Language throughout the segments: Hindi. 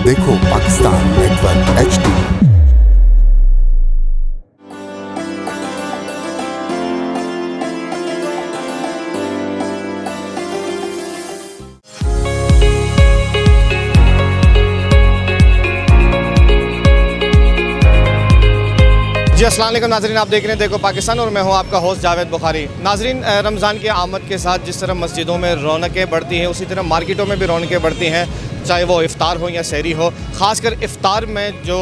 देखो पाकिस्तान नेटवर्क HD। जी अस्सलाम वालेकुम नाज़रीन, आप देख रहे हैं देखो पाकिस्तान और मैं हूं आपका होस्ट जावेद बुखारी। नाज़रीन, रमज़ान की आमद के साथ जिस तरह मस्जिदों में रौनकें बढ़ती हैं उसी तरह मार्केटों में भी रौनकें बढ़ती हैं, चाहे वो इफ़्तार हो या सहरी हो। ख़ासकर इफ़्तार में जो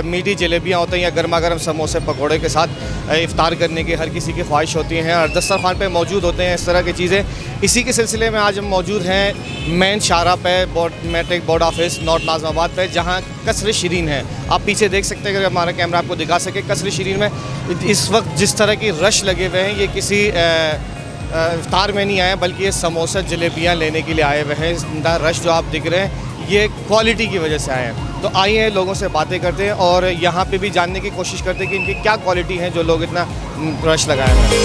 मीठी जलेबियाँ होती हैं या गर्मा गर्म समोसे पकौड़े के साथ इफ़्तार करने की हर किसी की ख्वाहिश होती हैं और दस्तरखान पे मौजूद होते हैं इस तरह की चीज़ें। इसी के सिलसिले में आज हम मौजूद हैं मेन शाहरा पे metric board office north Nazimabad पे, जहाँ कसर शीरीन है। आप पीछे देख सकते हैं, अगर हमारा कैमरा आपको दिखा सके, कसर शीरीन में इस वक्त जिस तरह की रश लगे हुए हैं, ये किसी इफ्तार में नहीं आए बल्कि ये समोसा जलेबियाँ लेने के लिए आए हुए हैं। इनका रश जो आप दिख रहे हैं ये क्वालिटी की वजह से आए हैं। तो आइए लोगों से बातें करते हैं और यहाँ पे भी जानने की कोशिश करते हैं कि इनकी क्या क्वालिटी है जो लोग इतना रश लगाए हुए हैं।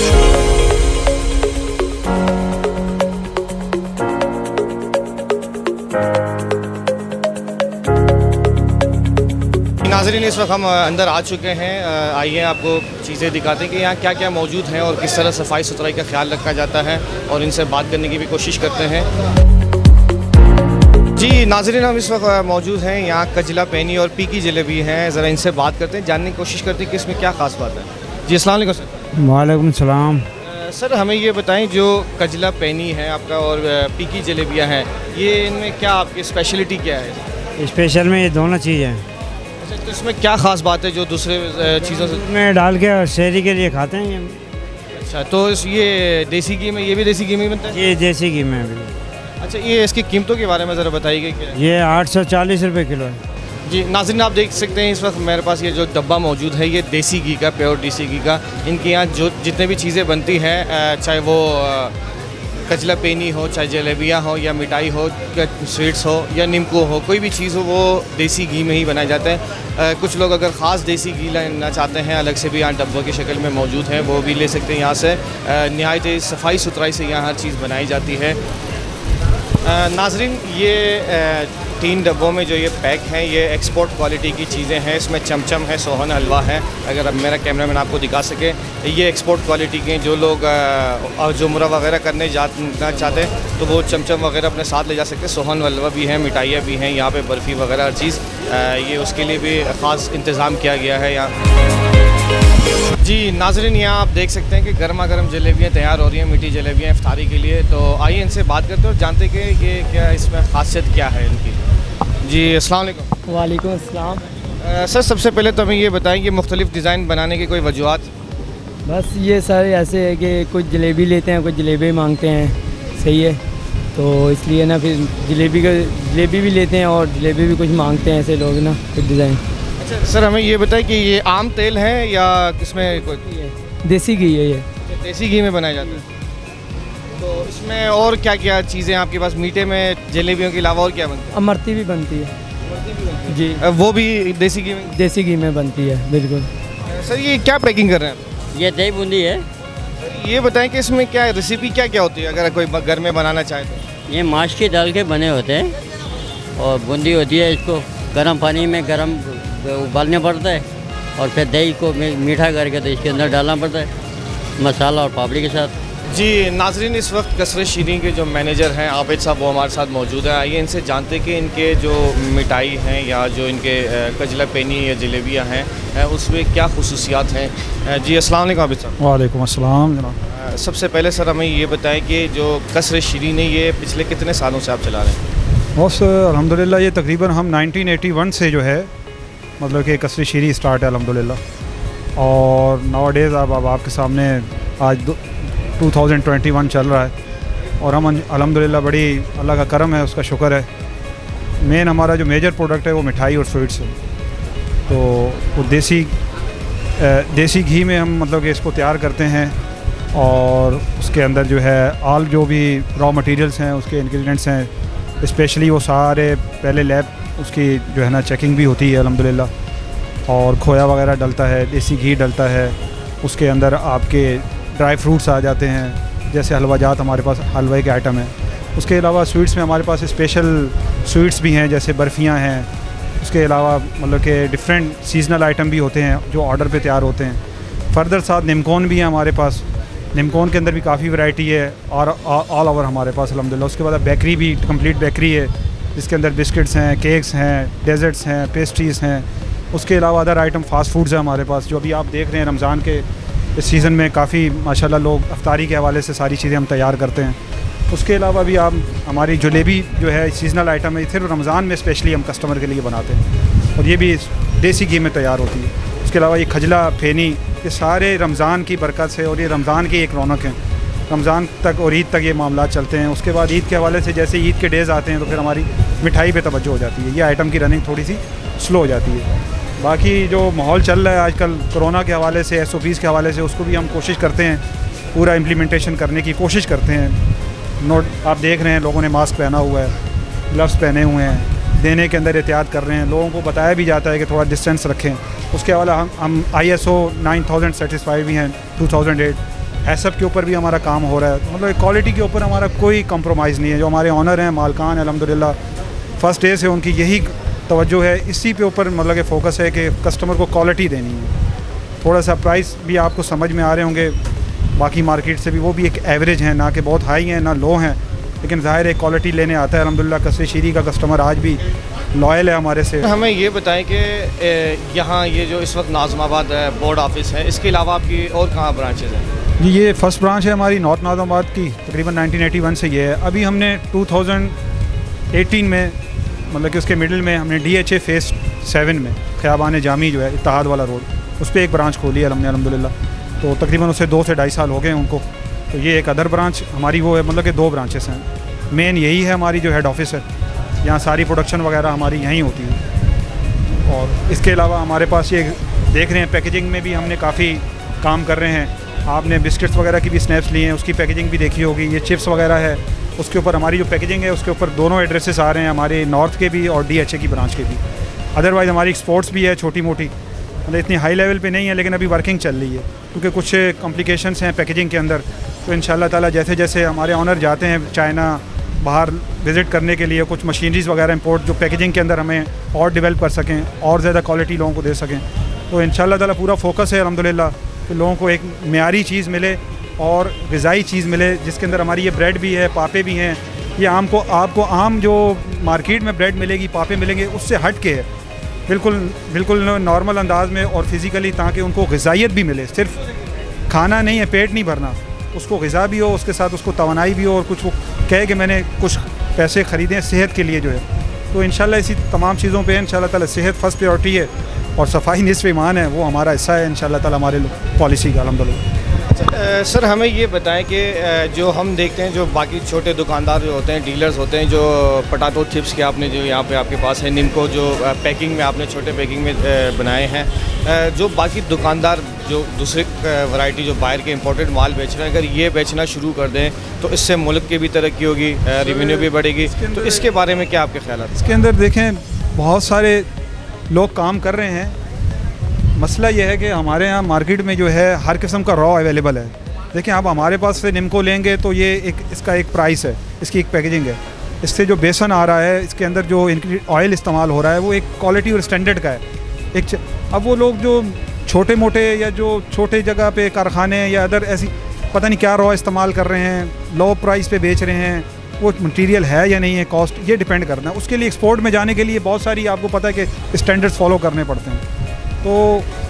नाज़रीन, इस वक्त हम अंदर आ चुके हैं। आइए आपको चीज़ें दिखाते हैं कि यहाँ क्या क्या मौजूद हैं और किस तरह सफाई सुथराई का ख्याल रखा जाता है और इनसे बात करने की भी कोशिश करते हैं। जी नाज़रीन, हम इस वक्त मौजूद हैं यहाँ कजला पैनी और पीकी जलेबी हैं। ज़रा इनसे बात करते हैं, जानने की कोशिश करते हैं कि इसमें क्या ख़ास बात है। जी अस्सलाम वालेकुम सर। वालेकुम सलाम। सर हमें ये बताएं, जो कजला पैनी है आपका और पीकी जलेबियाँ हैं, ये इनमें क्या आपकी स्पेशलिटी क्या है? स्पेशल में ये दोनों चीज़ हैं। अच्छा, तो इसमें क्या ख़ास बात है जो दूसरे चीज़ों से में डाल के शहरी के लिए खाते हैं ये। अच्छा, तो ये देसी घी में, ये भी देसी घी में ही बनता है? ये देसी घी में भी। अच्छा, ये इसकी कीमतों के बारे में ज़रा बताइए क्या है? ये 840 रुपये किलो है। जी नाज़रीन, आप देख सकते हैं इस वक्त मेरे पास ये जो डब्बा मौजूद है ये देसी घी का, प्योर देसी घी का। इनके यहाँ जो जितने भी चीज़ें बनती हैं, चाहे वो कजला पैनी हो, चाहे जलेबियाँ हो या मिठाई हो, स्वीट्स हो या नीमको हो, कोई भी चीज़ हो वो देसी घी में ही बनाए जाते हैं। कुछ लोग अगर ख़ास देसी घी लेना चाहते हैं अलग से भी यहाँ डब्बों की शक्ल में मौजूद हैं, वो भी ले सकते हैं यहाँ से। नहायत सफाई सुथराई से यहाँ हर चीज़ बनाई जाती है। नाज़रीन, ये 3 डब्बों में जो ये पैक हैं ये एक्सपोर्ट क्वालिटी की चीज़ें हैं। इसमें चमचम है, सोहन हलवा है। अगर अब मेरा कैमरामैन आपको दिखा सके, ये एक्सपोर्ट क्वालिटी के जो लोग जुमरा वगैरह करने जाना चाहते हैं तो वो चमचम वगैरह अपने साथ ले जा सकते हैं। सोहन हलवा भी है, मिठाइयाँ भी हैं यहाँ पे, बर्फ़ी वगैरह हर चीज़। ये उसके लिए भी ख़ास इंतज़ाम किया गया है यहाँ। जी नाज़रीन, यहाँ आप देख सकते हैं कि गर्मा गर्म जलेबियाँ तैयार हो रही हैं, मीठी जलेबियाँ इफ्तारी के लिए। तो आइए इनसे बात करते हैं और जानते हैं कि ये क्या इसमें ख़ासियत क्या है इनकी। जी अस्सलाम वालेकुम। वालेकुम अस्सलाम। सर सबसे पहले तो हमें ये बताएं कि मुख्तलिफ़ डिज़ाइन बनाने की कोई वजूहत? बस ये सारे ऐसे है कि कुछ जलेबी लेते हैं, कुछ जलेबी मांगते हैं, सही है, तो इसलिए ना फिर जलेबी भी लेते हैं और जलेबी भी कुछ मांगते हैं ऐसे लोग ना, कुछ डिज़ाइन। अच्छा सर, हमें ये बताएं कि ये आम तेल है या इसमें कोई देसी घी है? ये देसी घी में बनाया जाता है। तो इसमें और क्या क्या चीज़ें आपके पास? मीठे में जलेबियों के अलावा और क्या बनता है? अमरती भी बनती है जी, वो भी देसी घी में? देसी घी में बनती है, बिल्कुल। सर ये क्या पैकिंग कर रहे हैं? ये दही बूंदी है। ये बताएं कि इसमें क्या रेसिपी क्या क्या होती है अगर कोई घर में बनाना चाहे तो? ये माश की दाल के बने होते हैं और बूंदी होती है। इसको गर्म पानी में गर्म उबालना पड़ता है और फिर दही को मीठा करके तो इसके अंदर डालना पड़ता है मसाला और पापड़ी के साथ। जी नाज़रीन, इस वक्त कसर शीरीन के जो मैनेजर हैं आबिद साहब, वो हमारे साथ मौजूद हैं। आइए इनसे जानते कि इनके जो मिठाई हैं या जो इनके कजला पैनी या जलेबियाँ हैं उसमें क्या खुसूसियात हैं। जी अस्सलाम वालेकुम आबिद साहब। वालेकुम अस्सलाम जनाब। सबसे पहले सर हमें ये बताएं कि जो कसर शीरीन है ये पिछले कितने सालों से आप चला रहे हैं? बस अल्हम्दुलिल्लाह ये तकरीबन हम 1981 से जो है मतलब कि कसर शीरी स्टार्ट है अल्हम्दुलिल्लाह। और नाउ-ए-डेज़ अब आपके सामने आज 2021 चल रहा है और हम अल्हम्दुलिल्लाह बड़ी अल्लाह का करम है, उसका शुक्र है। मेन हमारा जो मेजर प्रोडक्ट है वो मिठाई और स्वीट्स है। तो वो देसी घी में हम मतलब कि इसको तैयार करते हैं और उसके अंदर जो है आल जो भी रॉ मटेरियल्स हैं उसके इंग्रेडिएंट्स हैं, स्पेशली वो सारे पहले लैब उसकी जो है ना चेकिंग भी होती है अल्हम्दुलिल्लाह। और खोया वगैरह डलता है, देसी घी डलता है, उसके अंदर आपके ड्राई फ्रूट्स आ जाते हैं, जैसे हलवा जात हमारे पास हलवे के आइटम है। उसके अलावा स्वीट्स में हमारे पास स्पेशल स्वीट्स भी हैं, जैसे बर्फ़ियाँ हैं उसके अलावा मतलब कि डिफरेंट सीजनल आइटम भी होते हैं जो ऑर्डर पे तैयार होते हैं। फर्दर साथ निमकोन भी है हमारे पास, निमकोन के अंदर भी काफ़ी वैरायटी है और ऑल ओवर हमारे पास अल्हम्दुलिल्लाह। उसके बाद बेकरी भी कंप्लीट बेकरी है जिसके अंदर बिस्किट्स हैं, केक्स हैं, डेजर्ट्स हैं, पेस्ट्रीज़ हैं। उसके अलावा अदर आइटम फ़ास्ट फूड्स हैं हमारे पास जो अभी आप देख रहे हैं रमज़ान के इस सीज़न में काफ़ी माशाल्लाह लोग अफ्तारी के हवाले से सारी चीज़ें हम तैयार करते हैं। उसके अलावा भी आप हमारी जलेबी जो है सीज़नल आइटम है, सिर्फ रमज़ान में स्पेशली हम कस्टमर के लिए बनाते हैं और ये भी देसी घी में तैयार होती है। उसके अलावा ये खजला, फेनी, ये सारे रमज़ान की बरकत से और ये रमज़ान की एक रौनक है। रमज़ान तक और ईद तक ये मामला चलते हैं। उसके बाद ईद के हवाले से जैसे ईद के डेज़ आते हैं तो फिर हमारी मिठाई पे तवज्जो हो जाती है, ये आइटम की रनिंग थोड़ी सी स्लो हो जाती है। बाकी जो माहौल चल रहा है आजकल कोरोना के हवाले से, SOPs के हवाले से, उसको भी हम कोशिश करते हैं पूरा इम्प्लीमेंटेशन करने की कोशिश करते हैं। नोट आप देख रहे हैं लोगों ने मास्क पहना हुआ है, ग्लव्स पहने हुए हैं, देने के अंदर एहतियात कर रहे हैं, लोगों को बताया भी जाता है कि थोड़ा डिस्टेंस रखें। उसके अलावा हम ISO 9000 सर्टिफाइड भी हैं 2008, हैसब के ऊपर भी हमारा काम हो रहा है। मतलब क्वालिटी के ऊपर हमारा कोई कंप्रोमाइज़ नहीं है। जो हमारे ऑनर हैं, मालकान अल्हम्दुलिल्लाह फर्स्ट डे से उनकी यही तवज्जो है, इसी पे ऊपर मतलब कि फ़ोकस है कि कस्टमर को क्वालिटी देनी है। थोड़ा सा प्राइस भी आपको समझ में आ रहे होंगे बाकी मार्केट से भी, वो भी एक एवरेज है, ना कि बहुत हाई हैं ना लो हैं, लेकिन ज़ाहिर है क्वालिटी लेने आता है अल्हम्दुलिल्लाह। कसरे शीरी का कस्टमर आज भी लॉयल है हमारे से। हमें ये बताएं कि यहाँ ये जो इस वक्त नाज़िमाबाद बोर्ड ऑफिस है, इसके अलावा आपकी और कहाँ ब्रांचेज़ हैं? जी, ये फर्स्ट ब्रांच है हमारी नॉर्थ नाज़िमाबाद की, तकरीबन 1981 से ये है। अभी हमने 2018 में मतलब कि उसके मिडिल में हमने DHA फेज़ 7 में ख़ियाबान जामी जो है इत्तेहाद वाला रोड, उस पर एक ब्रांच खोली है अल्हम्दुलिल्लाह। तो तकरीबन उसे 2 से 2.5 साल हो गए उनको। तो ये एक अदर ब्रांच हमारी वो है, मतलब कि 2 ब्रांचेस हैं। मेन यही है हमारी जो हेड ऑफिस है, यहाँ सारी प्रोडक्शन वगैरह हमारी यहीं होती है। और इसके अलावा हमारे पास ये देख रहे हैं पैकेजिंग में भी हमने काफ़ी काम कर रहे हैं। आपने बिस्किट्स वगैरह की भी स्नैप्स लिए हैं, उसकी पैकेजिंग भी देखी होगी। ये चिप्स वगैरह है, उसके ऊपर हमारी जो पैकेजिंग है उसके ऊपर दोनों एड्रेसेस आ रहे हैं, हमारे नॉर्थ के भी और DHA की ब्रांच के भी। अदरवाइज़ हमारी एक्सपोर्ट्स भी है छोटी मोटी, मतलब इतनी हाई लेवल पे नहीं है, लेकिन अभी वर्किंग चल रही है क्योंकि कुछ कॉम्प्लिकेशंस हैं पैकेजिंग के अंदर। तो इंशाल्लाह ताला जैसे जैसे हमारे ऑनर जाते हैं चाइना बाहर विज़िट करने के लिए, कुछ मशीनरीज़ वगैरह इंपोर्ट जो पैकेजिंग के अंदर हमें और डेवलप कर सकें और ज़्यादा क्वालिटी लोगों को दे सकें, तो इंशाल्लाह ताला पूरा फोकस है अल्हम्दुलिल्लाह कि लोगों को एक मेयारी चीज़ मिले और ग़िज़ाई चीज़ मिले, जिसके अंदर हमारी ये ब्रेड भी है, पापे भी हैं। ये आपको आम जो मार्केट में ब्रेड मिलेगी, पापे मिलेंगे, उससे हट के है, बिल्कुल नॉर्मल अंदाज में और फिज़िकली, ताकि उनको ग़िज़ाइयत भी मिले। सिर्फ खाना नहीं है, पेट नहीं भरना, उसको ग़िज़ा भी हो, उसके साथ उसको तवानाई भी हो और कुछ वो कहे कि मैंने कुछ पैसे ख़रीदे हैं सेहत के लिए जो है। तो इंशाल्लाह इसी तमाम चीज़ों पे इंशाल्लाह ताला सेहत फर्स्ट प्रायोरिटी है और सफाई निस्फ़ ईमान है, वो हमारा हिस्सा है इंशाल्लाह ताला हमारे पॉलिसी का अल्हम्दुलिल्लाह। सर हमें ये बताएं कि जो हम देखते हैं जो बाकी छोटे दुकानदार जो होते हैं, डीलर्स होते हैं, जो पोटैटो चिप्स के आपने जो यहाँ पे आपके पास है, निम्को जो पैकिंग में आपने छोटे पैकिंग में बनाए हैं, जो बाकी दुकानदार जो दूसरी वैरायटी जो बाहर के इंपोर्टेड माल बेच रहे हैं, अगर ये बेचना शुरू कर दें तो इससे मुल्क की भी तरक्की होगी, रेवेन्यू भी बढ़ेगी, तो इसके बारे में क्या आपके ख्याल हैं? इसके अंदर देखें बहुत सारे लोग काम कर रहे हैं। मसला ये है कि हमारे यहाँ मार्केट में जो है हर किस्म का रॉ अवेलेबल है। देखिए आप हमारे पास से निम्को लेंगे तो ये इसका एक प्राइस है, इसकी एक पैकेजिंग है। इससे जो बेसन आ रहा है, इसके अंदर जो ऑयल इस्तेमाल हो रहा है, वो एक क्वालिटी और स्टैंडर्ड का है। अब वो लोग जो छोटे मोटे या जो छोटे जगह पे कारखाने या अदर ऐसी पता नहीं क्या रॉ इस्तेमाल कर रहे हैं, लो प्राइस पे बेच रहे हैं, वो मटेरियल है या नहीं है, कॉस्ट ये डिपेंड करना है। उसके लिए एक्सपोर्ट में जाने के लिए बहुत सारी आपको पता है कि स्टैंडर्ड्स फॉलो करने पड़ते हैं। तो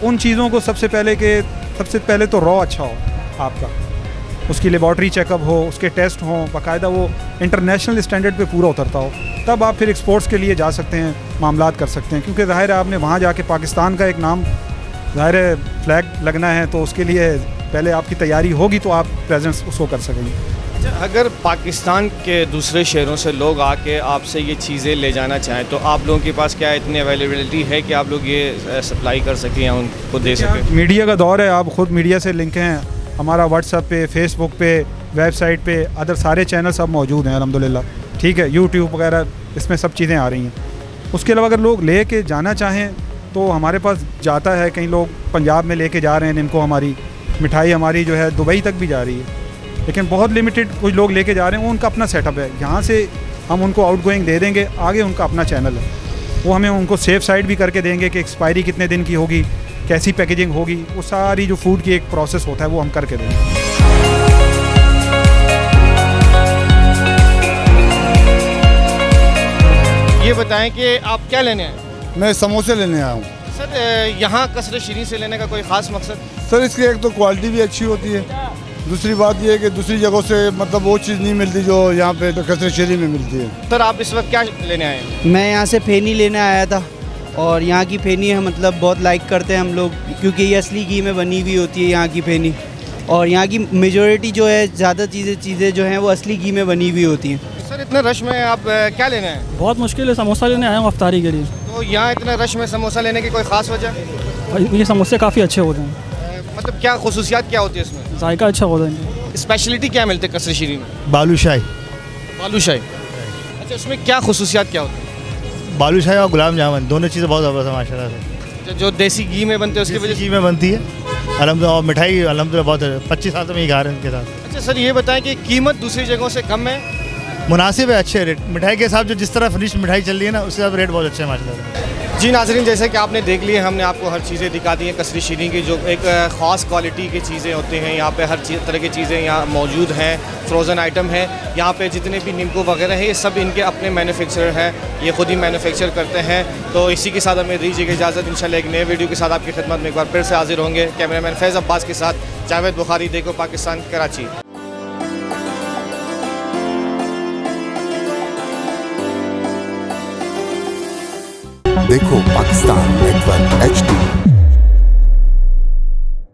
उन चीज़ों को सबसे पहले तो रॉ अच्छा हो आपका, उसकी लेबॉर्ट्री चेकअप हो, उसके टेस्ट हों बाकायदा, वो इंटरनेशनल स्टैंडर्ड पे पूरा उतरता हो, तब आप फिर एक्सपोर्ट्स के लिए जा सकते हैं, मामलात कर सकते हैं। क्योंकि ज़ाहिर है आपने वहाँ जाके पाकिस्तान का एक नाम ज़ाहिर है फ्लैग लगना है, तो उसके लिए पहले आपकी तैयारी होगी तो आप प्रेजेंस उसको कर सकेंगे। अगर पाकिस्तान के दूसरे शहरों से लोग आके आपसे ये चीज़ें ले जाना चाहें तो आप लोगों के पास क्या इतनी अवेलेबिलिटी है कि आप लोग ये सप्लाई कर सकें या उनको दे सकें? मीडिया का दौर है, आप ख़ुद मीडिया से लिंक हैं, हमारा व्हाट्सएप पे, फेसबुक पे, वेबसाइट पे, अदर सारे चैनल सब मौजूद हैं अल्हम्दुलिल्लाह, ठीक है, यूट्यूब वगैरह इसमें सब चीज़ें आ रही हैं। उसके अलावा अगर लोग ले के जाना चाहें तो हमारे पास जाता है, कई लोग पंजाब में लेके जा रहे हैं इनको, हमारी मिठाई हमारी जो है दुबई तक भी जा रही है, लेकिन बहुत लिमिटेड कुछ लोग लेके जा रहे हैं, वो उनका अपना सेटअप है। यहाँ से हम उनको आउटगोइंग दे देंगे, आगे उनका अपना चैनल है। वो हमें उनको सेफ साइड भी करके देंगे कि एक्सपायरी कितने दिन की होगी, कैसी पैकेजिंग होगी, वो सारी जो फूड की एक प्रोसेस होता है वो हम करके देंगे। ये बताएं कि आप क्या लेने आए? मैं समोसे लेने आया हूँ। सर यहाँ कसरे शीरी से लेने का कोई ख़ास मकसद? सर इसकी एक तो क्वालिटी भी अच्छी होती है, दूसरी बात ये है कि दूसरी जगहों से मतलब वो चीज़ नहीं मिलती जो यहाँ पे कसरे शीरी में मिलती है। सर आप इस वक्त क्या लेने आए हैं? मैं यहाँ से फेनी लेने आया था और यहाँ की फेनी है मतलब बहुत लाइक करते हैं हम लोग, क्योंकि ये असली घी में बनी हुई होती है यहाँ की फेनी, और यहाँ की मेजॉरिटी जो है ज़्यादा चीज़ें जो हैं वो असली घी में बनी हुई होती हैं। सर इतने रश में आप क्या लेने आए? बहुत मुश्किल है, समोसा लेने आया हूँ अफ्तारी के लिए। तो यहाँ इतना रश में समोसा लेने की कोई ख़ास वजह? और ये समोसे काफ़ी अच्छे होते हैं, मतलब क्या खुसूसियात क्या होती है इसमें? जायका अच्छा होता है। स्पेशलिटी क्या मिलती है कसरे शीरी में? बालूशाही। बालूशाही, अच्छा उसमें क्या खुसूसियात क्या होती है? बालूशाही और गुलाब जामुन दोनों चीज़ें बहुत ज़बरदस्त है माशाल्लाह से। जो देसी घी में बनते हैं उसकी वजह घी में बनती है अल्हम्दुलिल्लाह, और मिठाई अल्हम्दुलिल्लाह बहुत 25 साल से मैं ही खा रहे हैं इनके साथ। अच्छा सर ये बताएं कि कीमत दूसरी जगहों से कम है? मुनासिब है, अच्छे रेट मिठाई के हिसाब जो जिस तरह फिनिश मिठाई चल रही है ना उसके हिसाब रेट बहुत अच्छे हैं माशाल्लाह। जी नाज़रीन, जैसे कि आपने देख लिया, हमने आपको हर चीज़ें दिखा दी हैं कसरी शीरी की, जो एक ख़ास क्वालिटी की चीज़ें होती हैं। यहाँ पे हर तरह की चीज़ें यहाँ मौजूद हैं, फ्रोज़न आइटम है। यहाँ पे जितने भी नींबू वगैरह हैं ये सब इनके अपने मैन्युफैक्चरर हैं, ये ख़ुद ही मैन्युफैक्चर करते हैं। तो इसी के साथ हमें दीजिएगा इजाज़त, इंशाल्लाह एक नए वीडियो के साथ आपकी खिदमत में एक बार फिर से हाजिर होंगे। कैमरामैन फैज़ अब्बास के साथ जावेद बुखारी, देखो पाकिस्तान, कराची। देखो पाकिस्तान नेटवर्क HD।